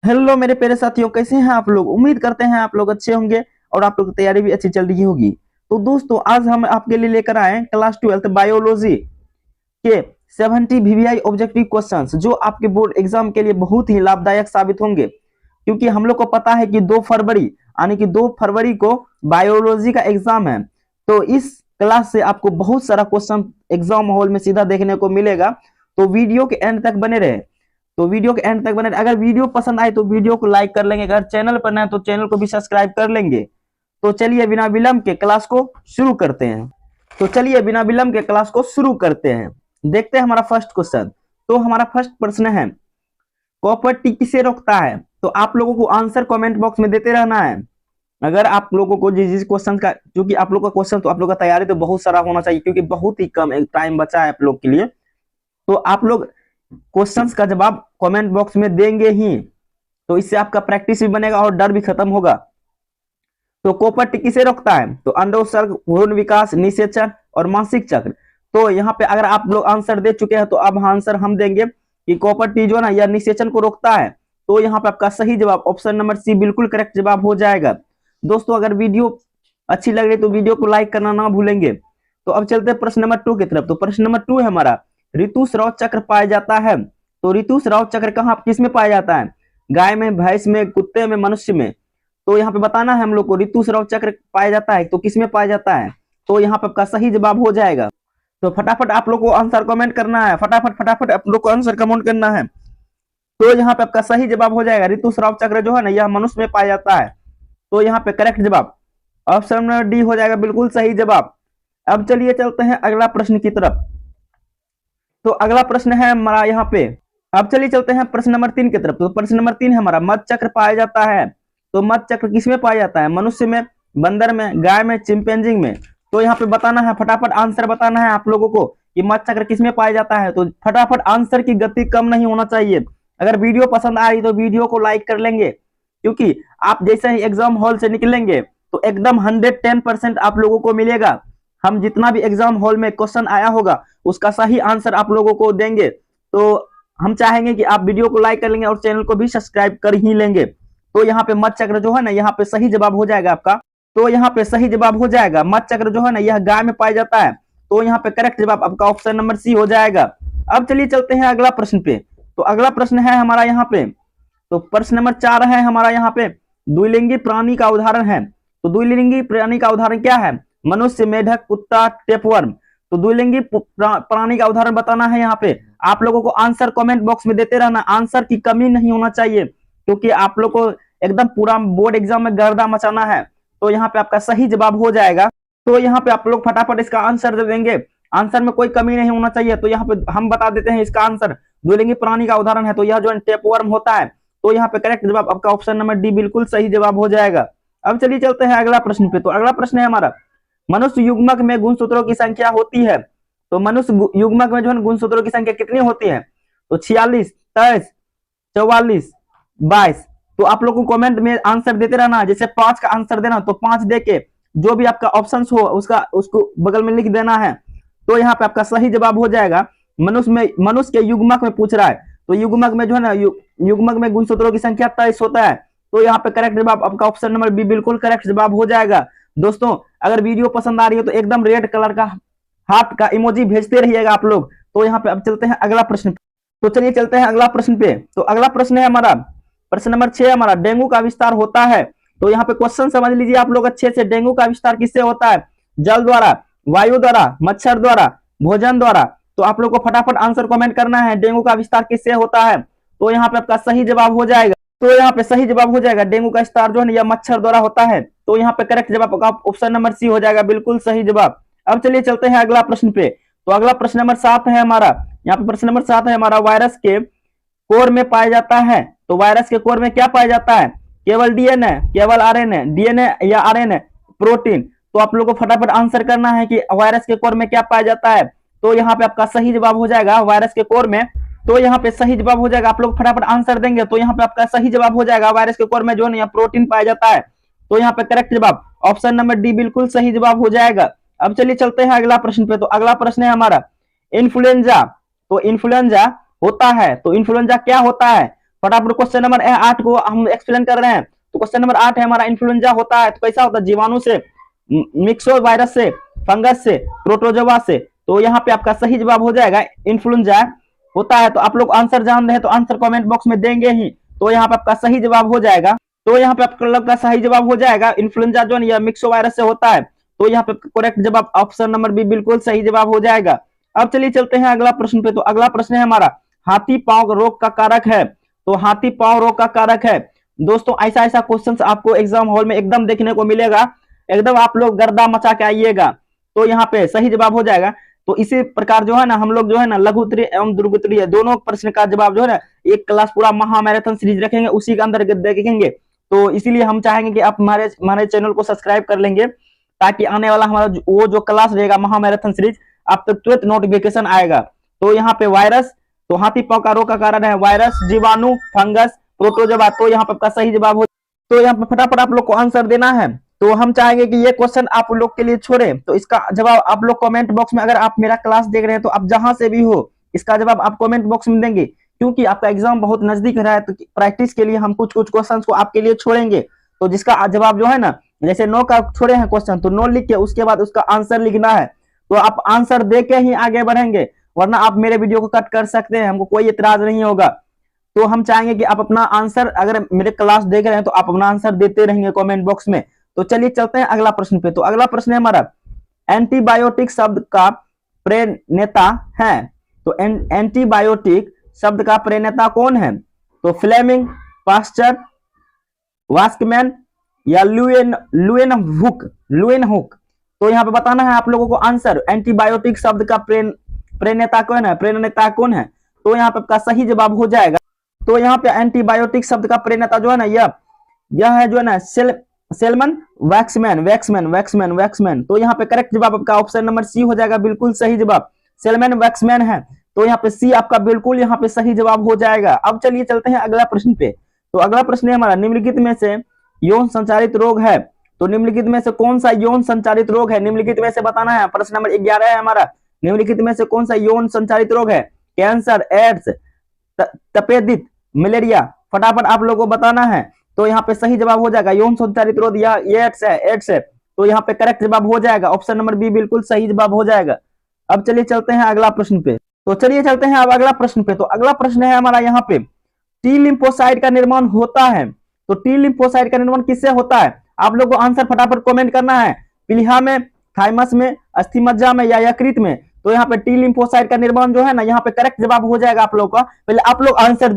Hello मेरे प्यारे साथियों, कैसे हैं आप लोग। उम्मीद करते हैं आप लोग अच्छे होंगे और आप लोग की तैयारी भी अच्छी चल रही होगी। तो दोस्तों, आज हम आपके लिए लेकर आए क्लास 12 बायोलॉजी के 70 वीवीआई ऑब्जेक्टिव क्वेश्चंस, जो आपके बोर्ड एग्जाम के लिए बहुत ही लाभदायक साबित होंगे। क्योंकि हम लोग को पता है कि 2 फरवरी यानी कि 2 फरवरी को बायोलॉजी का एग्जाम है। तो इस क्लास से आपको बहुत सारा क्वेश्चन एग्जाम हॉल में सीधा देखने को मिलेगा। तो वीडियो के एंड तक बने रहे। अगर वीडियो पसंद आए तो वीडियो को लाइक कर लेंगे, अगर चैनल पर नए तो चैनल को भी सब्सक्राइब कर लेंगे। तो चलिए बिना विलंब के क्लास को शुरू करते हैं। देखते हैं हमारा फर्स्ट क्वेश्चन। तो हमारा फर्स्ट प्रश्न है, कॉपर टी किसे रोकता है। तो आप लोगों को आंसर कमेंट बॉक्स में देते रहना है। अगर आप लोगों को जिस क्वेश्चन का, क्योंकि आप लोग का क्वेश्चन तो आप लोग का तैयारी तो बहुत सारा होना चाहिए, क्योंकि बहुत ही कम टाइम बचा है आप लोग के लिए। तो आप लोग क्वेश्चंस का जवाब कमेंट बॉक्स में देंगे ही, तो इससे आपका प्रैक्टिस भी बनेगा और डर भी खत्म होगा। तो कॉपर टी किसे रोकता है। तो अंडोत्सर्ग, भ्रूण विकास, निषेचन और मासिक चक्र। तो यहाँ पे अगर आप लोग आंसर दे चुके हैं तो अब आंसर हम देंगे कि कॉपर टी जो ना यह निषेचन को रोकता है। तो यहाँ पे आपका सही जवाब ऑप्शन नंबर सी बिल्कुल करेक्ट जवाब हो जाएगा। दोस्तों, अगर वीडियो अच्छी लग रही तो वीडियो को लाइक करना ना भूलेंगे। तो अब चलते हैं प्रश्न नंबर 2 की तरफ। तो प्रश्न नंबर 2 है हमारा, ऋतुस्राव चक्र पाया जाता है। तो ऋतुस्राव चक्र कहाँ किस में पाया जाता है। गाय में, भैंस में, कुत्ते में, मनुष्य में। तो यहाँ पे बताना है हम लोग को ऋतुस्राव चक्र पाया जाता है तो किस में पाया जाता है। तो यहाँ पे आपका सही जवाब हो जाएगा। तो फटाफट आप लोग को आंसर कमेंट करना है, फटाफट आप लोग को आंसर कमेंट करना है। तो यहाँ पे आपका सही जवाब हो जाएगा, ऋतुस्राव चक्र जो है ना यह मनुष्य में पाया जाता है। तो यहाँ पे करेक्ट जवाब ऑप्शन नंबर डी हो जाएगा, बिल्कुल सही जवाब। अब चलिए चलते हैं अगला प्रश्न की तरफ। तो अगला प्रश्न है हमारा यहाँ पे, अब चलिए चलते हैं प्रश्न नंबर 3 की तरफ। तो प्रश्न नंबर 3 है हमारा, मध चक्र पाया जाता है। तो मध चक्र किसमें पाया जाता है। मनुष्य में, बंदर में, गाय में, चिंपैंजी में। तो यहाँ पे बताना है, फटाफट आंसर बताना है आप लोगों को कि मध चक्र किसमें पाया जाता है। तो फटाफट आंसर की गति कम नहीं होना चाहिए। अगर वीडियो पसंद आ रही तो वीडियो को लाइक कर लेंगे, क्योंकि आप जैसे ही एग्जाम हॉल से निकलेंगे तो एकदम 110% आप लोगों को मिलेगा। हम जितना भी एग्जाम हॉल में क्वेश्चन आया होगा उसका सही आंसर आप लोगों को देंगे। तो हम चाहेंगे कि आप वीडियो को लाइक कर लेंगे और चैनल को भी सब्सक्राइब कर ही लेंगे। तो यहाँ पे मध चक्र जो है ना यहाँ पे सही जवाब हो जाएगा आपका। तो यहाँ पे सही जवाब हो जाएगा, मध चक्र जो है ना यह गाय में पाया जाता है। तो यहाँ पे करेक्ट जवाब आपका ऑप्शन नंबर सी हो जाएगा। अब चलिए चलते हैं अगला प्रश्न पे। तो अगला प्रश्न है हमारा यहाँ पे, तो प्रश्न नंबर 4 है हमारा यहाँ पे, द्विलिंगी प्राणी का उदाहरण है। तो द्विलिंगी प्राणी का उदाहरण क्या है। मनुष्य, मेढक, कुत्ता, टेपवर्म। तो द्विलिंगी प्राणी का उदाहरण बताना है। यहाँ पे आप लोगों को आंसर कमेंट बॉक्स में देते रहना, आंसर की कमी नहीं होना चाहिए, क्योंकि आप लोग को एकदम पूरा बोर्ड एग्जाम में गर्दा मचाना है। तो यहाँ पे आपका सही जवाब हो जाएगा। तो यहाँ पे आप लोग फटाफट इसका आंसर दे देंगे, आंसर में कोई कमी नहीं होना चाहिए। तो यहाँ पे हम बता देते हैं इसका आंसर, द्विलिंगी प्राणी का उदाहरण है तो यह जो टेपवर्म होता है। तो यहाँ पे करेक्ट जवाब आपका ऑप्शन नंबर डी बिल्कुल सही जवाब हो जाएगा। अब चलिए चलते हैं अगला प्रश्न पे। तो अगला प्रश्न है हमारा, मनुष्य युग्मक में गुणसूत्रों की संख्या होती है। तो मनुष्य युग्मक में जो है गुणसूत्रों की संख्या कितनी होती है। तो 46, 23, 44, 22। तो आप लोग को कमेंट में आंसर देते रहना, जैसे 5 का आंसर देना तो 5 देके जो भी आपका ऑप्शन हो उसको बगल में लिख देना है। तो यहाँ पे आपका सही जवाब हो जाएगा। मनुष्य के युग्मक में पूछ रहा है, तो युग्मक में जो है ना युग्मक में गुणसूत्रों की संख्या 23 होता है। तो यहाँ पे करेक्ट जवाब आपका ऑप्शन नंबर बी बिल्कुल करेक्ट जवाब हो जाएगा। दोस्तों, अगर वीडियो पसंद आ रही है तो एकदम रेड कलर का हार्ट का इमोजी भेजते रहिएगा आप लोग। तो यहाँ पे अब चलते हैं अगला प्रश्न। तो चलिए चलते हैं अगला प्रश्न पे। तो अगला प्रश्न है हमारा, प्रश्न नंबर 6 हमारा, डेंगू का विस्तार होता है। तो यहाँ पे क्वेश्चन समझ लीजिए आप लोग अच्छे से, डेंगू का विस्तार किससे होता है। जल द्वारा, वायु द्वारा, मच्छर द्वारा, भोजन द्वारा। तो आप लोग को फटाफट आंसर कमेंट करना है, डेंगू का विस्तार किससे होता है। तो यहाँ पे आपका सही जवाब हो जाएगा। तो यहाँ पे सही जवाब हो जाएगा, डेंगू का विस्तार जो है यह मच्छर द्वारा होता है। तो यहाँ पे करेक्ट जवाब आपका ऑप्शन नंबर सी हो जाएगा, बिल्कुल सही जवाब। अब चलिए चलते हैं अगला प्रश्न पे। तो अगला प्रश्न नंबर 7 है हमारा, यहाँ पे प्रश्न नंबर 7 है हमारा, वायरस के कोर में पाया जाता है। तो वायरस के कोर में क्या पाया जाता है। केवल डीएनए, केवल आरएनए, डीएनए या आरएनए, प्रोटीन। तो आप लोगों को फटाफट आंसर करना है कि वायरस के कोर में क्या पाया जाता है। तो यहाँ पे आपका सही जवाब हो जाएगा, वायरस के कोर में। तो यहाँ पे सही जवाब हो जाएगा, आप लोग फटाफट आंसर देंगे तो यहाँ पे आपका सही जवाब हो जाएगा, वायरस के कोर में जो है प्रोटीन पाया जाता है। तो यहाँ पे करेक्ट जवाब ऑप्शन नंबर डी बिल्कुल सही जवाब हो जाएगा। अब चलिए चलते हैं अगला प्रश्न पे। तो अगला प्रश्न है हमारा, इन्फ्लुएंजा। तो इन्फ्लुएंजा होता है, तो इन्फ्लुएंजा क्या होता है। फटाफट क्वेश्चन नंबर 8 को हम एक्सप्लेन कर रहे हैं। तो क्वेश्चन नंबर 8 है हमारा, इन्फ्लुएंजा होता है तो कैसा होता है, जीवाणु से, मिक्सो वायरस से, फंगस से, प्रोटोजोआ से। तो यहाँ पे आपका सही जवाब हो जाएगा इन्फ्लुएंजा होता है। तो आप लोग आंसर जान रहे हैं तो आंसर कमेंट बॉक्स में देंगे ही। तो यहाँ पे आपका सही जवाब हो जाएगा। तो यहाँ पे आपका लोग का सही जवाब हो जाएगा इन्फ्लुएंजा जो है मिक्सो वायरस से होता है। तो यहाँ पे करेक्ट जवाब ऑप्शन नंबर बी बिल्कुल सही जवाब हो जाएगा। अब चलिए चलते हैं अगला प्रश्न पे। तो अगला प्रश्न है हमारा, हाथी पांव रोग का कारक है। तो हाथी पांव रोग का कारक है दोस्तों, ऐसा ऐसा क्वेश्चन आपको एग्जाम हॉल में एकदम देखने को मिलेगा, एकदम आप लोग गर्दा मचा के आइएगा। तो यहाँ पे सही जवाब हो जाएगा। तो इसी प्रकार जो है ना हम लोग जो है ना लघु उत्तरीय एवं दीर्घ उत्तरीय दोनों प्रश्न का जवाब जो है ना एक क्लास पूरा महामैराथन सीरीज रखेंगे, उसी के अंदर देखेंगे। तो इसीलिए हम चाहेंगे कि आप हमारे चैनल को सब्सक्राइब कर लेंगे, ताकि आने वाला हमारा वो जो क्लास रहेगा महामैराथन सीरीज आप तक तुरंत नोटिफिकेशन आएगा। तो यहाँ पे वायरस, तो हाथी पांव का रोग का कारण है वायरस, जीवाणु, फंगस, प्रोटोजोआ। तो यहाँ पे आपका सही जवाब हो। तो यहाँ पे फटाफट आप लोग को आंसर देना है। तो हम चाहेंगे कि ये क्वेश्चन आप लोग के लिए छोड़े, तो इसका जवाब आप लोग कमेंट बॉक्स में, अगर आप मेरा क्लास देख रहे हैं तो आप जहां से भी हो इसका जवाब आप कमेंट बॉक्स में देंगे, क्योंकि आपका एग्जाम बहुत नजदीक रहा है। तो प्रैक्टिस के लिए हम कुछ कुछ क्वेश्चंस को आपके लिए छोड़ेंगे। तो जिसका जवाब जो है ना, जैसे नो का छोड़े हैं क्वेश्चन, तो नो लिख के उसके बाद उसका आंसर लिखना है। तो आप आंसर दे के ही आगे बढ़ेंगे, वरना आप मेरे वीडियो को कट कर सकते हैं, हमको कोई इतराज नहीं होगा। तो हम चाहेंगे कि आप अपना आंसर, अगर मेरे क्लास देख रहे हैं तो आप अपना आंसर देते रहेंगे कमेंट बॉक्स में। तो चलिए चलते हैं अगला प्रश्न पे। तो अगला प्रश्न है हमारा, एंटीबायोटिक शब्द का प्रेरणेता है। तो एंटीबायोटिक शब्द का प्रेरणेता कौन है? तो फ्लेमिंग, पास्चर, वास्कमैन या लुएनहुक। तो यहाँ पे बताना है आप लोगों को आंसर, एंटीबायोटिक शब्द का प्रेरणेता कौन है, प्रेरणेता कौन है। तो यहाँ पे आपका सही जवाब हो जाएगा। तो यहाँ पे एंटीबायोटिक शब्द का प्रेरणेता जो है ना, यह है जो है ना सेलमन वैक्समैन। तो यहाँ पे करेक्ट जवाब आपका ऑप्शन नंबर सी हो जाएगा, बिल्कुल सही जवाब सेलमन वैक्समैन है। तो यहाँ पे सी आपका बिल्कुल यहाँ पे सही जवाब हो जाएगा। अब चलिए चलते हैं अगला प्रश्न पे। तो अगला प्रश्न है हमारा, निम्नलिखित में से यौन संचारित रोग है। तो निम्नलिखित में से कौन सा यौन संचारित रोग है, निम्नलिखित में से बताना है। प्रश्न नंबर 11 है हमारा, निम्नलिखित में से कौन सा यौन संचारित रोग है? कैंसर, एड्स, तपेदिक, मलेरिया। फटाफट आप लोगों को बताना है। तो यहाँ पे सही जवाब हो जाएगा यौन संचारित रोग, यह एड्स है। तो यहाँ पे करेक्ट जवाब हो जाएगा ऑप्शन नंबर बी, बिल्कुल सही जवाब हो जाएगा। अब चलिए चलते हैं अगला प्रश्न पे। तो चलिए चलते हैं अब अगला प्रश्न पे। तो अगला प्रश्न है हमारा यहाँ पे, टी लिम्फोसाइट का निर्माण होता है। तो टी लिम्फोसाइट का निर्माण किससे होता है? आप लोग को आंसर फटाफट कमेंट करना है। प्लीहा में, थाइमस में, अस्थिमज्जा में या यकृत में। तो यहाँ पे टी लिम्फोसाइट का निर्माण जो है ना, यहाँ पे करेक्ट जवाब हो जाएगा आप लोग का। पहले आप लोग आंसर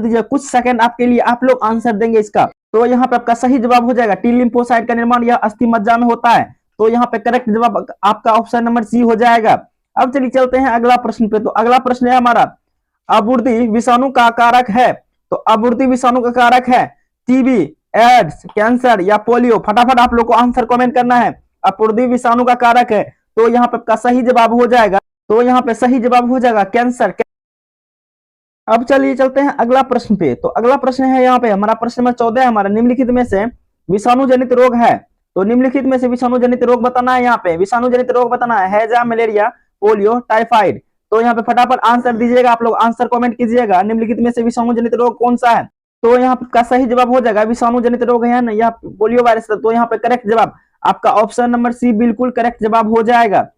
दीजिए, कुछ सेकंड आपके लिए, आप लोग आंसर देंगे इसका। तो यहाँ पे आपका सही जवाब हो जाएगा, टी लिम्फोसाइट का निर्माण यह अस्थिमज्जा में होता है। तो यहाँ पे करेक्ट जवाब आपका ऑप्शन नंबर सी हो जाएगा। अब चलिए चलते हैं अगला प्रश्न पे। तो अगला प्रश्न है हमारा, अबुर्दी विषाणु का कारक है। तो अबुर्दी विषाणु का कारक है टीबी, एड्स, कैंसर या पोलियो। फटाफट आप लोग को आंसर कमेंट करना है। अबुर्दी विषाणु का कारक है, तो यहाँ पे आपका सही जवाब हो जाएगा। तो यहाँ पे सही जवाब हो जाएगा कैंसर। अब चलिए चलते हैं अगला प्रश्न पे। तो अगला प्रश्न है यहाँ पे हमारा, प्रश्न नंबर 14 है हमारा, निम्नलिखित में से विषाणु जनित रोग है। तो निम्नलिखित में से विषाणु जनित रोग बताना है। यहाँ पे विषाणु जनित रोग बताना है, हैजा, मलेरिया, पोलियो, टाइफाइड। तो यहाँ पे फटाफट आंसर दीजिएगा, आप लोग आंसर कमेंट कीजिएगा, निम्नलिखित में से विषाणु जनित रोग कौन सा है। तो यहाँ का सही जवाब हो जाएगा विषाणु जनित रोग है ना, यह पोलियो वायरस। तो यहाँ पे करेक्ट जवाब आपका ऑप्शन नंबर सी, बिल्कुल करेक्ट जवाब हो जाएगा।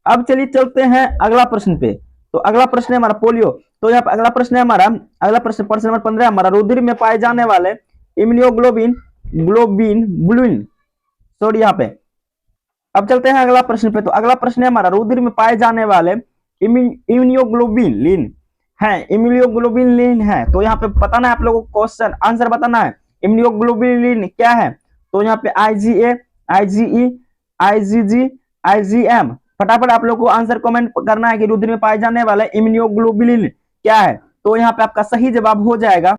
अब चलिए चलते हैं अगला प्रश्न पे। तो अगला प्रश्न है हमारा पोलियो। तो यहाँ पे अगला प्रश्न है हमारा, अगला प्रश्न नंबर 15 हमारा, रुधिर में पाए जाने वाले इम्यूनोग्लोबिन बुलिन। सॉरी यहाँ पे। अब चलते हैं अगला प्रश्न पे। तो अगला प्रश्न है हमारा, रुधिर में पाए जाने वाले इम्यूनोग्लोबिन है, इम्यूनोग्लोबिन है। तो यहाँ पे बताना है आप लोगों को, क्वेश्चन आंसर बताना है इम्यूनोग्लोबिन क्या है। तो यहाँ पे IgA, IgE, IgG, IgM। फटाफट आप लोग को आंसर कमेंट करना है कि रुधिर में पाए जाने वाला इम्यूनोग्लोबुलिन क्या है। तो यहाँ पे आपका सही जवाब हो जाएगा।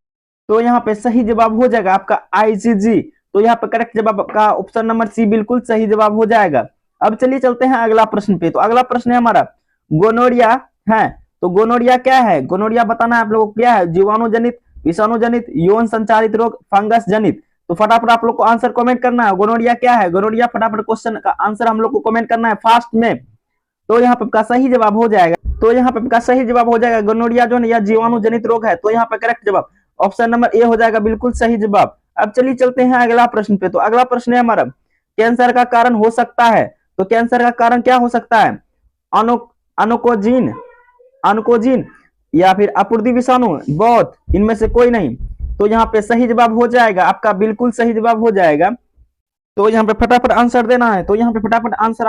तो यहाँ पे सही जवाब हो जाएगा आपका IgG। तो यहाँ पे करेक्ट जवाब आपका ऑप्शन नंबर सी, बिल्कुल सही जवाब हो जाएगा। अब चलिए चलते हैं अगला प्रश्न पे। तो अगला प्रश्न है हमारा, गोनोरिया है। तो गोनोरिया क्या है? गोनोरिया बताना है आप लोगों को क्या है, जीवाणु जनित, विषाणु जनित, यौन संचारित रोग, फंगस जनित। तो फटाफट आप लोग को आंसर कमेंट करना है, गोनोरिया क्या है। गोनोरिया फटाफट क्वेश्चन का आंसर हम लोग को कमेंट करना है फास्ट में। तो यहाँ पे आपका सही जवाब हो जाएगा तो यहाँ पे आपका सही जवाब हो जाएगा गोनोरिया जो है यह जीवाणु जनित रोग है। तो यहाँ पे करेक्ट जवाब ऑप्शन नंबर ए हो जाएगा बिल्कुल सही जवाब। अब चलिए चलते हैं अगला प्रश्न पे। तो अगला प्रश्न है हमारा कैंसर का कारण हो सकता है। तो कैंसर का कारण क्या हो सकता है? अनोकोजीन अनकोजीन या फिर अपूर्ति विषाणु, बहुत इनमें से कोई नहीं। तो यहाँ पे सही जवाब हो जाएगा आपका बिल्कुल सही जवाब हो जाएगा। तो यहाँ पे फटाफट आंसर देना है। तो यहाँ पे फटाफट आंसर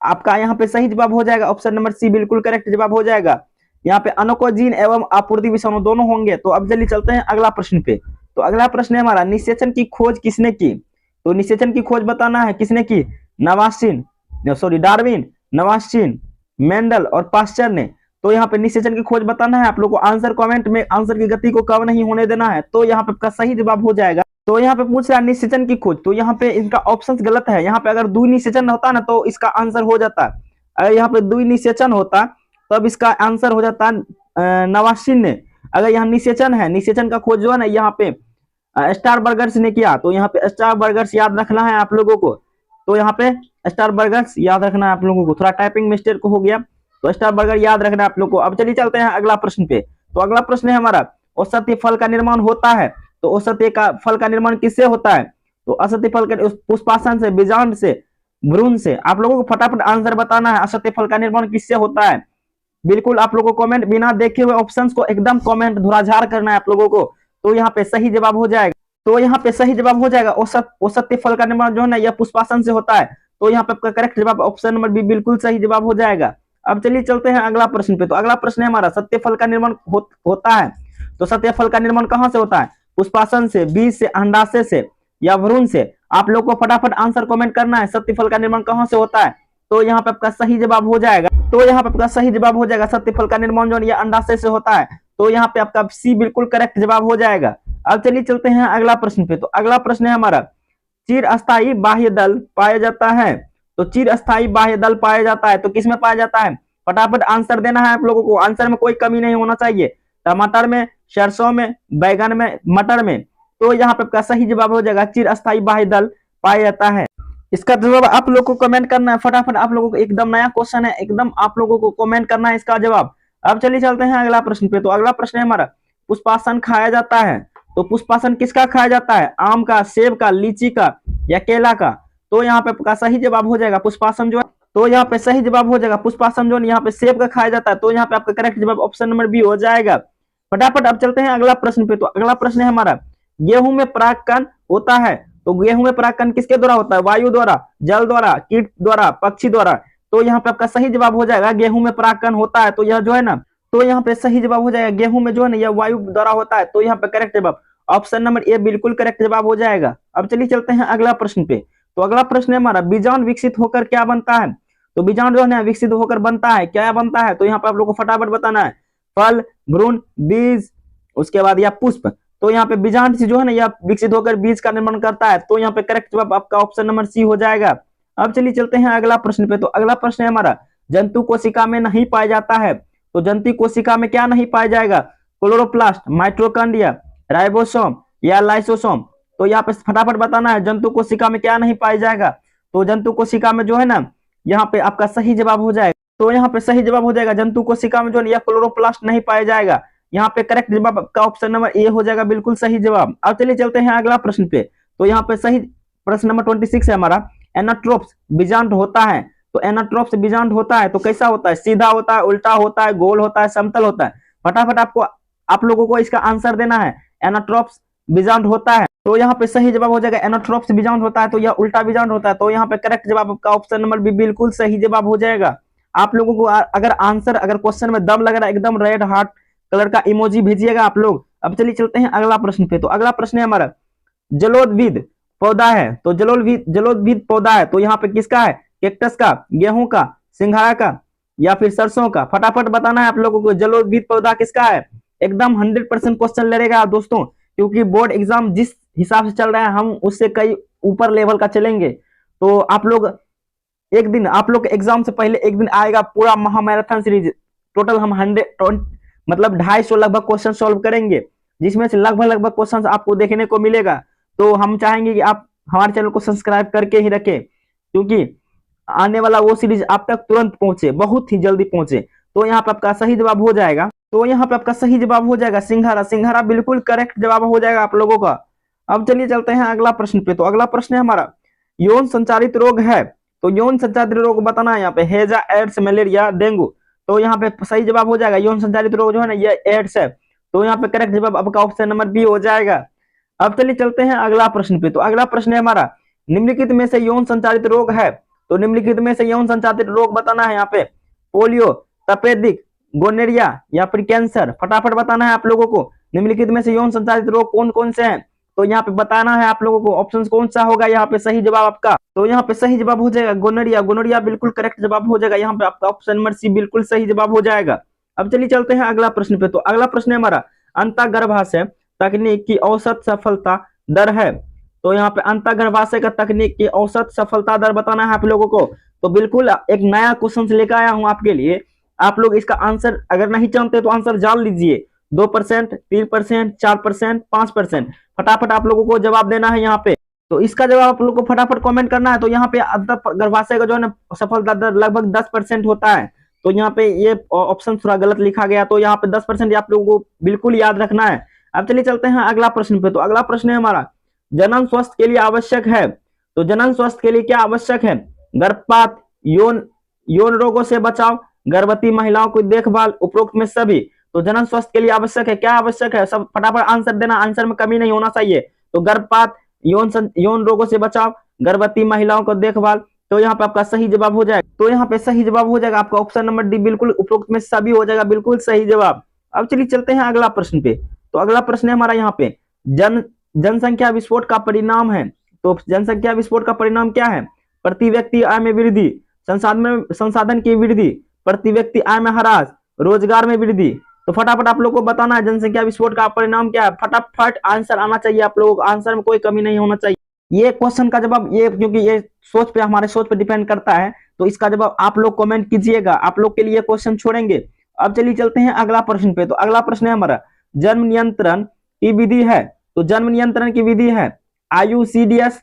आपका यहाँ पे सही जवाब हो जाएगा ऑप्शन नंबर सी बिल्कुल करेक्ट जवाब हो जाएगा। यहाँ पे अनोकोजीन एवं आपूर्ति विषाणु दोनों होंगे। तो अब जल्दी चलते हैं अगला प्रश्न पे। तो अगला प्रश्न है हमारा निषेचन की खोज किसने की। तो निषेचन की खोज बताना है किसने की, डार्विन, नवास्टिन, मेंडल और पास्चर ने। तो यहाँ पे निषेचन की खोज बताना है आप लोग को। आंसर कमेंट में आंसर की गति को कम नहीं होने देना है। तो यहाँ पे आपका सही जवाब हो जाएगा। तो यहाँ पे पूछ रहा है निषेचन की खोज। तो यहाँ पे इनका ऑप्शन गलत है। यहाँ पे अगर द्वि निषेचन होता ना तो इसका आंसर हो जाता। अगर यहाँ पे द्वि निषेचन होता तब इसका आंसर हो जाता नवास्टिन ने। अगर यहाँ निषेचन है, निषेचन का खोज जो है ना यहाँ पे स्टार बर्गर्स ने किया। तो यहाँ पे स्टार बर्गर्स याद रखना है आप लोगों को। तो यहाँ पे स्टार बर्गर्स याद रखना है आप लोगों को। थोड़ा टाइपिंग मिस्टेक हो गया तो स्टार बर्गर याद रखना है आप लोगों को। अब चलिए चलते हैं अगला प्रश्न पे। तो अगला प्रश्न है हमारा औषधीय फल का निर्माण होता है। तो औषधीय का फल का निर्माण किससे होता है? तो औषधीय फल के पुष्पासन से, बीजांड से, भ्रूण से। आप लोगों को फटाफट आंसर बताना है औषधीय फल का निर्माण किससे होता है। बिल्कुल आप लोगों को कमेंट बिना देखे हुए ऑप्शंस को एकदम कमेंट धुराझार करना है आप लोगों को। तो यहाँ पे सही जवाब हो जाएगा। तो यहाँ पे सही जवाब हो जाएगा औषधीय फल का निर्माण जो है ना यह पुष्पासन से होता है। तो यहाँ पे आपका करेक्ट जवाब ऑप्शन नंबर बी बिल्कुल सही जवाब हो जाएगा। अब चलिए चलते हैं अगला प्रश्न पे। तो अगला प्रश्न है हमारा सत्य फल का निर्माण होता है। तो सत्य फल का निर्माण कहां से होता है? पुष्पासन से, बीज से, अंडाशय से या भ्रूण से। आप लोग को फटाफट आंसर कमेंट करना है सत्य फल का निर्माण कहां से होता है। तो यहाँ पे आपका सही जवाब हो जाएगा। तो यहाँ पे आपका सही जवाब हो जाएगा सत्य फल का निर्माण जो है अंडाशय से होता है। तो यहाँ पे आपका सी बिल्कुल करेक्ट जवाब हो जाएगा। अब चलिए चलते हैं अगला प्रश्न पे। तो अगला प्रश्न है हमारा चिर अस्थायी बाह्य दल पाया जाता है। तो चिर अस्थायी बाह्य दल पाया जाता है तो किसमें पाया जाता है? फटाफट आंसर देना है आप लोगों को। आंसर में कोई कमी नहीं होना चाहिए। टमाटर में, सरसों में, बैगन में, मटर में। तो यहाँ पे आपका सही जवाब हो जाएगा चिर अस्थायी बाह्य दल पाया जाता है। इसका जवाब आप लोग को कमेंट करना है फटाफट। आप लोगों को एकदम नया क्वेश्चन है, एकदम आप लोगों को कमेंट करना है इसका जवाब। अब चलिए चलते हैं अगला प्रश्न पे। तो अगला प्रश्न है हमारा पुष्पासन खाया जाता है। तो पुष्पासन किसका खाया जाता है? आम का, सेब का, लीची का या केला का। तो यहाँ पे आपका सही जवाब हो जाएगा पुष्पासन जो है। तो यहाँ पे सही जवाब हो जाएगा पुष्पासन जो यहाँ पे सेब का खाया जाता है। तो यहाँ पे आपका करेक्ट जवाब ऑप्शन नंबर बी हो जाएगा। फटाफट अब चलते हैं अगला प्रश्न पे। तो अगला प्रश्न है हमारा गेहूं में परागकण होता है। तो गेहूं में परागकण किसके द्वारा होता है? वायु द्वारा, जल द्वारा, कीट द्वारा, पक्षी द्वारा। तो यहाँ पे आपका सही जवाब हो जाएगा गेहूं में परागकण होता है। तो यह जो है ना, तो यहाँ पे सही जवाब हो जाएगा गेहूं में जो है ना यह वायु द्वारा होता है। तो यहाँ पे करेक्ट जवाब ऑप्शन नंबर ए बिल्कुल करेक्ट जवाब हो जाएगा। अब चलिए चलते हैं अगला प्रश्न पे। तो अगला प्रश्न है हमारा बीजांड विकसित होकर क्या बनता है। तो बीजांड जो है विकसित होकर बनता है, क्या बनता है? तो यहाँ पे आप लोग को फटाफट बताना है फल, भ्रूण, बीज, उसके बाद या पुष्प। तो यहाँ पे बीजांड से जो है ना यह विकसित होकर बीज का निर्माण करता है। तो यहाँ पे करेक्ट जवाब आपका ऑप्शन नंबर सी हो जाएगा। अब चलिए चलते हैं अगला प्रश्न पे। तो अगला प्रश्न है हमारा जंतु कोशिका में नहीं पाया जाता है। तो जंतु कोशिका में क्या नहीं पाया जाएगा? क्लोरोप्लास्ट, माइटोकॉन्ड्रिया, राइबोसोम या लाइसोसोम। तो यहाँ पे फटाफट बताना है जंतु कोशिका में क्या नहीं पाया जाएगा। तो जंतु कोशिका में जो है ना यहाँ पे आपका सही जवाब हो जाएगा। तो यहाँ पे सही जवाब हो जाएगा जंतु कोशिका में जो है क्लोरोप्लास्ट नहीं पाया जाएगा। यहाँ पे करेक्ट जवाब आपका ऑप्शन नंबर ए हो जाएगा बिल्कुल सही जवाब। अब चलिए चलते हैं अगला प्रश्न पे। तो यहाँ पे सही प्रश्न नंबर 26 है हमारा एनाट्रोप्स बीजांड होता है। तो एनाट्रोप्स बीजांड होता है तो कैसा होता है? सीधा होता है, उल्टा होता है, गोल होता है, समतल होता है। फटाफट आप लोगों को इसका आंसर देना है। एनाट्रोप्स बीजांड होता है। तो यहाँ पे सही जवाब हो जाएगा एनाट्रोप्स बीजांड होता है। तो यह उल्टा बीजांड होता है। तो यहाँ पे करेक्ट जवाब आपका ऑप्शन नंबर बी बिल्कुल सही जवाब हो जाएगा। आप लोगों को अगर क्वेश्चन में दम लग रहा है एकदम रेड हार्ट कलर का इमोजी भेजिएगा आप लोग। अब चलिए चलते हैं अगला प्रश्न पे। तो अगला प्रश्न है हमारा जलोद्भिद पौधा है। तो जलोद्भिद पौधा है तो यहाँ पे किसका है? कैक्टस का, गेहूं का, सिंघाड़ा का या फिर सरसों का। फटाफट बताना है आप लोगों को जलोद्भिद पौधा किसका है। एकदम 100% क्वेश्चन लड़ेगा दोस्तों, क्योंकि बोर्ड एग्जाम जिस हिसाब से चल रहा है हम उससे कई ऊपर लेवल का चलेंगे। तो आप लोग एग्जाम से पहले एक दिन आएगा पूरा महामैराथन सीरीज। टोटल हम 250 लगभग क्वेश्चन सॉल्व करेंगे, जिसमें से लगभग क्वेश्चन आपको देखने को मिलेगा। तो हम चाहेंगे कि आप हमारे चैनल को सब्सक्राइब करके ही रखें, क्योंकि आने वाला वो सीरीज आप तक तुरंत पहुंचे, बहुत ही जल्दी पहुंचे। तो यहाँ पे आपका सही जवाब हो जाएगा, तो यहाँ पे आपका सही जवाब हो जाएगा सिंघारा। सिंघारा बिल्कुल करेक्ट जवाब हो जाएगा आप लोगों का। अब चलिए चलते हैं अगला प्रश्न पे। तो अगला प्रश्न है हमारा, यौन संचारित रोग है, तो यौन संचारित रोग बताना है यहाँ पे, हैजा, एड्स, मलेरिया, डेंगू। तो यहाँ पे सही जवाब हो जाएगा यौन संचारित रोग जो है ना, ये एड्स है। तो यहाँ पे करेक्ट जवाब आपका ऑप्शन नंबर बी हो जाएगा। अब चलिए चलते हैं अगला प्रश्न पे। तो अगला प्रश्न है हमारा, निम्नलिखित में से यौन संचारित रोग है, तो निम्नलिखित में से यौन संचारित रोग बताना है यहाँ पे, पोलियो, तपेदिक, गोनेरिया या फिर कैंसर। फटाफट बताना है आप लोगों को, निम्नलिखित में से यौन संचारित रोग कौन कौन से हैं। तो यहाँ पे बताना है आप लोगों को ऑप्शन कौन सा होगा यहाँ पे सही जवाब आपका। तो यहाँ पे सही जवाब हो जाएगा गोनेरिया। गोनेरिया बिल्कुल करेक्ट जवाब हो जाएगा, यहाँ पे आपका ऑप्शन नंबर सी बिल्कुल सही जवाब हो जाएगा। अब चलिए चलते हैं अगला प्रश्न पे। तो अगला प्रश्न है हमारा, अंतःगर्भाशय तकनीक की औसत सफलता दर है, तो यहाँ पे अंतःगर्भाशय का तकनीक की औसत सफलता दर बताना है आप लोगों को। तो बिल्कुल एक नया क्वेश्चन लेकर आया हूं आपके लिए, आप लोग इसका आंसर अगर नहीं जानते तो आंसर जान लीजिए। 2%, 3%, 4%, 5%, फटाफट आप लोगों को जवाब देना है यहाँ पे। तो इसका जवाब आप लोग को फटाफट कमेंट करना है। तो यहाँ पे अंतःगर्भाशय का जो है ना सफलता दर लगभग 10% होता है। तो यहाँ पे ये ऑप्शन थोड़ा गलत लिखा गया, तो यहाँ पे 10% आप लोगों को बिल्कुल याद रखना है। अब चलिए चलते हैं अगला प्रश्न पे। तो अगला प्रश्न है हमारा, जनन स्वास्थ्य के लिए आवश्यक है, तो जनन स्वास्थ्य के लिए क्या आवश्यक है, गर्भपात, यौन यौन रोगों से बचाव, गर्भवती महिलाओं की देखभाल, उपरोक्त में सभी। तो जनन स्वास्थ्य के लिए आवश्यक है, क्या आवश्यक है, सब फटाफट आंसर देना, आंसर में कमी नहीं होना चाहिए। तो गर्भपात, यौन रोगों से बचाव, गर्भवती महिलाओं को देखभाल। तो यहाँ पे आपका सही जवाब हो जाएगा, तो यहाँ पे सही जवाब हो जाएगा आपका ऑप्शन नंबर डी, बिल्कुल उपरोक्त में सभी हो जाएगा, बिल्कुल सही जवाब। अब चलिए चलते हैं अगला प्रश्न पे। तो अगला प्रश्न है हमारा यहाँ पे, जनसंख्या विस्फोट का परिणाम है, तो जनसंख्या विस्फोट का परिणाम क्या है, प्रति व्यक्ति आय में वृद्धि, संसाधन की वृद्धि, प्रति व्यक्ति आय में ह्रास, रोजगार में वृद्धि। तो फटाफट आप लोग को बताना है जनसंख्या विस्फोट का परिणाम क्या है, फटाफट आंसर आना चाहिए आप लोगों को, आंसर में कोई कमी नहीं होना चाहिए। ये क्वेश्चन का जवाब ये, क्योंकि ये सोच पे, हमारे सोच पे डिपेंड करता है, तो इसका जवाब आप लोग कमेंट कीजिएगा, आप लोग के लिए क्वेश्चन छोड़ेंगे। अब चलिए चलते हैं अगला प्रश्न पे। तो अगला प्रश्न है हमारा, जन्म नियंत्रण की विधि है, तो जन्म नियंत्रण की विधि है IUCDS,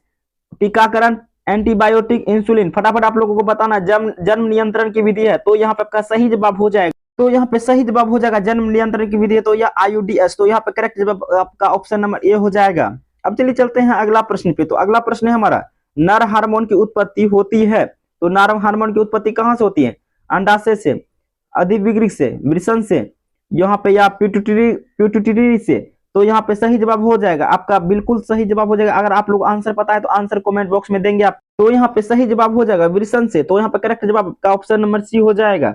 टीकाकरण, एंटीबायोटिक, इंसुलिन। फटाफट आप लोगों को बताना जन्म नियंत्रण की विधि है, तो यहाँ पे आपका सही जवाब हो जाएगा। तो यहाँ पे सही जवाब हो जाएगा जन्म नियंत्रण की विधि है, तो यह IUDS। तो यहाँ पे करेक्ट जवाब आपका ऑप्शन नंबर ए हो जाएगा। अब चलिए चलते हैं अगला प्रश्न पे। तो अगला प्रश्न है हमारा, नर हार्मोन की उत्पत्ति होती है, तो नर हार्मोन की उत्पत्ति कहाँ से होती है, अंडाशय से, अधिविग्रिक से, वृषण से, यहाँ पे या पिट्यूटरी से। तो यहाँ पे सही जवाब हो जाएगा आपका, बिल्कुल सही जवाब हो जाएगा। अगर आप लोग आंसर पता है तो आंसर कमेंट बॉक्स में देंगे आप। तो यहाँ पे सही जवाब हो जाएगा वृषण से, तो यहाँ पे करेक्ट जवाब का ऑप्शन नंबर सी हो जाएगा।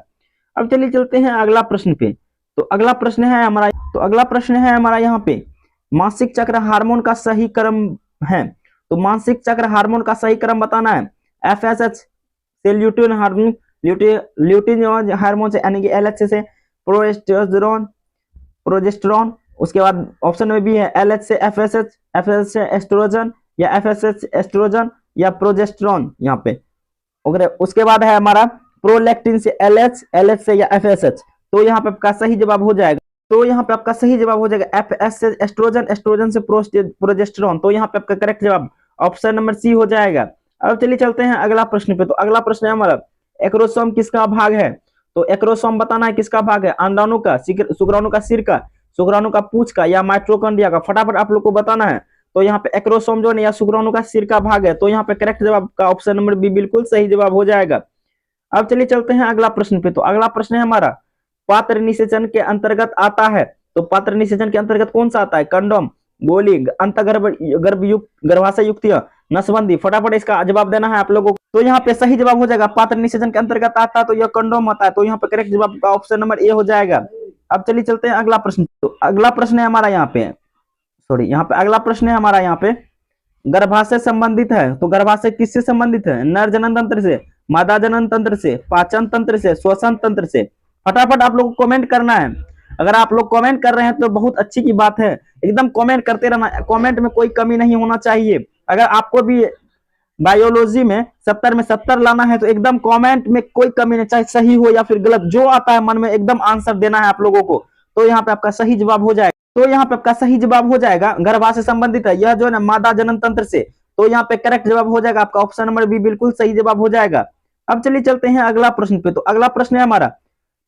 अब चलिए चलते हैं अगला प्रश्न पे। तो अगला प्रश्न है हमारा यहाँ पे, मासिक चक्र हार्मोन का सही क्रम है, तो मासिक चक्र हार्मोन का सही क्रम बताना है, FSH से ल्यूटिन हार्मोन, ल्यूटिन हार्मोन से यानी कि LH से प्रोजेस्टेरॉन, उसके बाद ऑप्शन में भी है LH से FSH, FSH से एस्ट्रोजन, या FSH एस्ट्रोजन या प्रोजेस्टेरॉन यहाँ पे। उसके बाद है हमारा प्रोलैक्टिन से LH, LH से या FSH। तो यहाँ पे आपका सही जवाब हो जाएगा, तो यहाँ पे आपका सही जवाब हो जाएगा FS से एस्ट्रोजन, एस्ट्रोजन से प्रोजेस्टेरॉन। तो यहाँ पे आपका करेक्ट जवाब ऑप्शन नंबर सी हो जाएगा। अब चलिए चलते हैं अगला प्रश्न पे। तो अगला प्रश्न है हमारा, एक्रोसोम किसका भाग है, तो एक्रोसोम बताना है किसका भाग है, अंडाणु का, शुक्राणु का सिर का, शुक्राणु का पूंछ का, या माइटोकॉन्ड्रिया का। फटाफट आप लोग को बताना है। तो यहाँ पे एक्रोसोम जो है या शुक्राणु का सिर का भाग है, तो यहाँ पे करेक्ट जवाब का ऑप्शन नंबर बी बिल्कुल सही जवाब हो जाएगा। अब चलिए चलते हैं अगला प्रश्न पे। तो अगला प्रश्न है हमारा, पात्र निषेचन के अंतर्गत आता है, तो पात्र निषेचन के अंतर्गत कौन सा आता है, कंडोम, गोली, गर्भाशय युक्त, नसबंदी। फटाफट इसका जवाब देना है आप लोगों को। तो यहाँ पे सही जवाब हो जाएगा, पात्र निषेचन के अंतर्गत आता है तो यह कंडोम आता है, तो यहाँ पे करेक्ट जवाब का ऑप्शन नंबर ए हो जाएगा। अब चलिए चलते हैं अगला प्रश्न। तो अगला प्रश्न है हमारा यहाँ पे, अगला प्रश्न है हमारा यहाँ पे, गर्भाशय संबंधित है, तो गर्भाशय किससे संबंधित है, नर जनन तंत्र से, मादा जनन तंत्र से, पाचन तंत्र से, श्वसन तंत्र से। फटाफट आप लोग को कमेंट करना है। अगर आप लोग कमेंट कर रहे हैं तो बहुत अच्छी की बात है, एकदम कमेंट करते रहना, कमेंट में कोई कमी नहीं होना चाहिए। अगर आपको भी बायोलॉजी में 70 में 70 लाना है तो एकदम कमेंट में कोई कमी नहीं, चाहे सही हो या फिर गलत, जो आता है मन में एकदम आंसर देना है आप लोगों को। तो यहाँ पे आपका सही जवाब हो जाएगा, गर्भाशय संबंधित है, यह जो है ना मादा जनन तंत्र से। तो यहाँ पे करेक्ट जवाब हो जाएगा आपका ऑप्शन नंबर बी बिल्कुल सही जवाब हो जाएगा। अब चलिए चलते हैं अगला प्रश्न पे। तो अगला प्रश्न है हमारा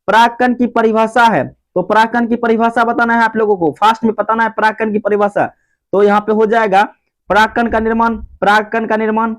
परागकण की परिभाषा है। तो परागकण की परिभाषा बताना है आप लोगों को, फास्ट में बताना है परागकण की परिभाषा। तो यहाँ पे हो जाएगा परागकण का निर्माण, परागकण का निर्माण,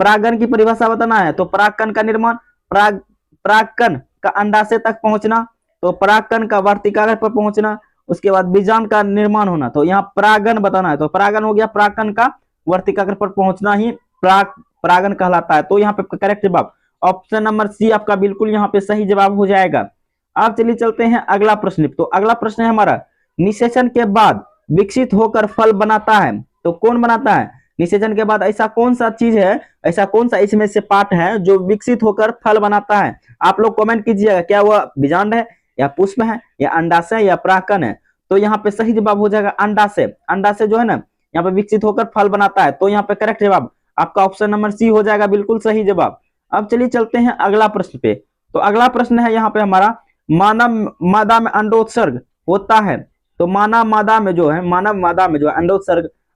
परागण की परिभाषा बताना है। तो परागकण का निर्माण, परागकण का अंडाशय तक पहुंचना, तो परागकण का वर्तिकाग्र पर पहुंचना, उसके बाद बीजांड का निर्माण होना। तो यहाँ परागण बताना है। तो परागण हो गया, परागकण का वर्तिकाग्र पर पहुंचना ही परागण कहलाता है। तो यहाँ पे करेक्ट जवाब ऑप्शन नंबर सी आपका बिल्कुल यहाँ पे सही जवाब हो जाएगा। अब चलिए चलते हैं अगला प्रश्न। तो अगला प्रश्न है हमारा निषेचन के बाद विकसित होकर फल बनाता है। तो कौन बनाता है? निषेचन के बाद ऐसा कौन सा चीज है, ऐसा कौन सा इसमें से पार्ट है जो विकसित होकर फल बनाता है? आप लोग कमेंट कीजिएगा, क्या वह बीजांड है या पुष्प है या अंडाशय या परागकण है? तो यहाँ पे सही जवाब हो जाएगा अंडाशय। अंडाशय जो है ना यहाँ पे विकसित होकर फल बनाता है। तो यहाँ पे करेक्ट जवाब आपका ऑप्शन नंबर सी हो जाएगा, बिल्कुल सही जवाब। अब चलिए चलते हैं अगला प्रश्न पे। तो अगला प्रश्न है यहाँ पे हमारा मानव मादा में अंडोत्सर्ग होता है। तो मानव मादा में जो है, मानव मादा में जो है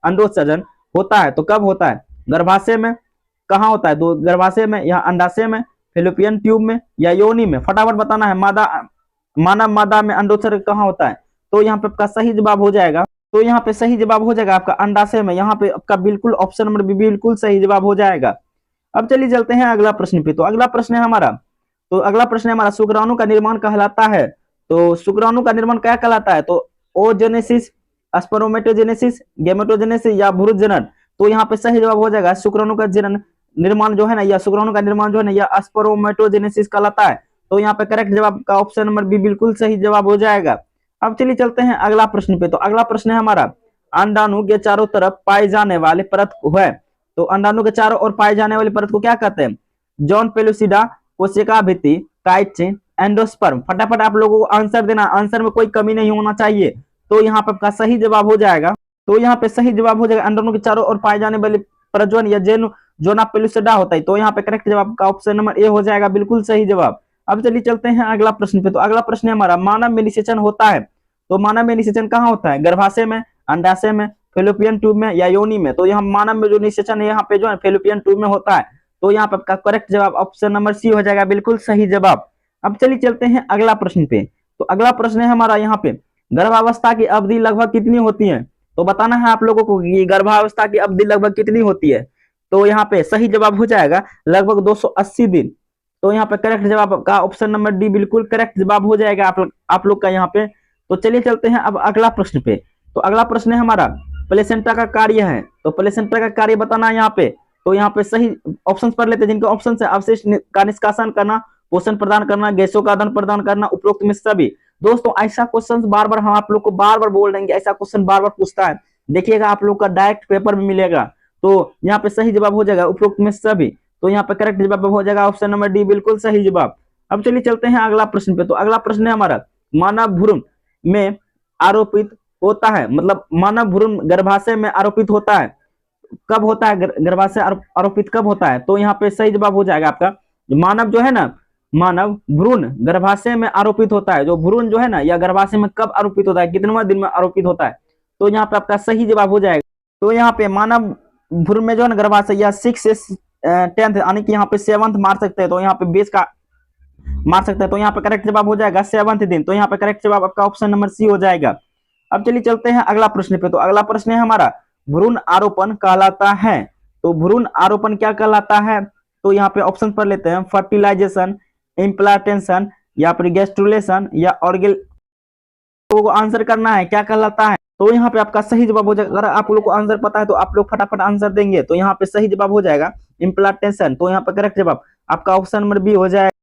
अंडोत्सर्जन होता है। तो कब होता है? गर्भाशय में। कहाँ होता है? तो गर्भाशय में या अंडाशय में, फेलोपियन ट्यूब में या योनि में? फटाफट बताना है मानव मादा में अंडोत्सर्ग कहाँ होता है? तो यहाँ पे आपका सही जवाब हो जाएगा, तो यहाँ पे सही जवाब हो जाएगा आपका अंडाशय में। यहाँ पे आपका बिल्कुल ऑप्शन नंबर बी बिल्कुल सही जवाब हो जाएगा। अब चलिए चलते हैं अगला प्रश्न पे। तो अगला प्रश्न है हमारा, तो अगला प्रश्न है हमारा शुक्राणु का निर्माण कहलाता है। तो शुक्राणु का निर्माण क्या कहलाता है? तो ओजेनेसिस, स्पर्मेटोजेनेसिस, गेमेटोजेनेसिस या भ्रूण जनन? तो यहाँ पे सही जवाब हो जाएगा शुक्राणु का निर्माण जो है ना, या शुक्राणु का निर्माण जो है ना, या स्पर्मेटोजेनेसिस कहलाता है। तो यहाँ पे करेक्ट जवाब का ऑप्शन नंबर बी बिल्कुल सही जवाब हो जाएगा। अब चलिए चलते हैं अगला प्रश्न पे। तो अगला प्रश्न है हमारा अंडाणु के चारों तरफ पाए जाने वाले परत है। तो अंडाणु के चारों ओर पाए जाने वाली परत को क्या कहते हैं? जॉन पेलुसिडा, कोशिका भित्ति, काइटिन, एंडोस्पर्म? फटाफट आप लोगों को आंसर देना, आंसर में कोई कमी नहीं होना चाहिए। तो यहाँ पे आपका सही जवाब हो जाएगा, तो यहाँ पे सही जवाब हो जाएगा अंडाणु के चारों ओर पाए जाने वाली प्रजनन या जोना पेलुसिडा होता है। तो यहाँ पे करेक्ट जवाब का ऑप्शन नंबर ए हो जाएगा, बिल्कुल सही जवाब। अब चलिए चलते हैं अगला प्रश्न पे। तो अगला प्रश्न है हमारा मानव में निषेचन होता है। तो मानव में निषेचन कहाँ होता है? गर्भाशय में, अंडाशय में, फेलोपियन ट्यूब में या योनि में? तो यहाँ मानव में जो निषेचन है यहाँ पे जो है फेलोपियन ट्यूब में होता है। तो यहाँ पे आपका करेक्ट जवाब ऑप्शन नंबर सी हो जाएगा, बिल्कुल सही जवाब। अब चलिए चलते हैं अगला प्रश्न पे। तो अगला प्रश्न है हमारा यहाँ पे गर्भावस्था की अवधि लगभग कितनी होती है? तो बताना है आप लोगों को कि गर्भावस्था की अवधि लगभग कितनी होती है। तो यहाँ पे सही जवाब हो जाएगा लगभग 280 दिन। तो यहाँ पे करेक्ट जवाब का ऑप्शन नंबर डी बिल्कुल करेक्ट जवाब हो जाएगा आप लोग का यहाँ पे। तो चलिए चलते हैं अब अगला प्रश्न पे। तो अगला प्रश्न है हमारा प्लेसेंटा का कार्य है। तो प्लेसेंटा का कार्य बताना है यहाँ पे। तो यहाँ पे सही ऑप्शन पर लेते हैं, जिनके ऑप्शन है अवशेष का निष्कासन करना, पोषण प्रदान करना, गैसों का आदान प्रदान करना, उपरोक्त में सभी। दोस्तों ऐसा क्वेश्चन बार बार हम आप लोग को बार बार बोल देंगे, ऐसा क्वेश्चन बार बार पूछता है, देखिएगा आप लोग का डायरेक्ट पेपर में मिलेगा। तो यहाँ पे सही जवाब हो जाएगा उपरोक्त में सभी। तो यहाँ पे करेक्ट जवाब हो जाएगा ऑप्शन नंबर डी बिल्कुल सही जवाब। अब चलिए चलते हैं अगला प्रश्न पे। तो अगला प्रश्न है हमारा मानव भ्रूण में आरोपित होता है, मतलब मानव भ्रूण गर्भाशय में आरोपित होता है। कब होता है गर्भाशय आरोपित कब होता है? तो यहाँ पे सही जवाब हो जाएगा आपका मानव जो है ना, मानव भ्रूण गर्भाशय में आरोपित होता है। जो भ्रूण जो है ना या गर्भाशय में कब आरोपित होता है, कितने दिन में आरोपित होता है? तो यहाँ पे आपका सही जवाब हो जाएगा। तो यहाँ पे मानव भ्रूण में जो है ना गर्भाशय या 6 से 10th यानी कि यहाँ पे 7th मार सकते हैं। तो यहाँ पे 20 का मार सकते हैं। तो यहाँ पे करेक्ट जवाब हो जाएगा 7th दिन। तो यहाँ पे करेक्ट जवाब आपका ऑप्शन नंबर सी हो जाएगा। अब चलिए चलते हैं अगला प्रश्न पे। तो अगला प्रश्न है हमारा भ्रूण आरोपण कहलाता है। तो भ्रूण आरोपण क्या कहलाता है? तो यहाँ पे ऑप्शन पर लेते हैं फर्टिलाइजेशन, इम्प्लांटेशन या फिर गैस्ट्रुलेशन या ऑर्गेल। तो आंसर करना है क्या कहलाता है। तो यहाँ पे आपका सही जवाब हो जाएगा। अगर आप लोग को आंसर पता है तो आप लोग फटाफट आंसर देंगे। तो यहाँ पे सही जवाब हो जाएगा इम्प्लांटेशन। तो यहाँ पे करेक्ट जवाब आपका ऑप्शन नंबर बी हो जाएगा।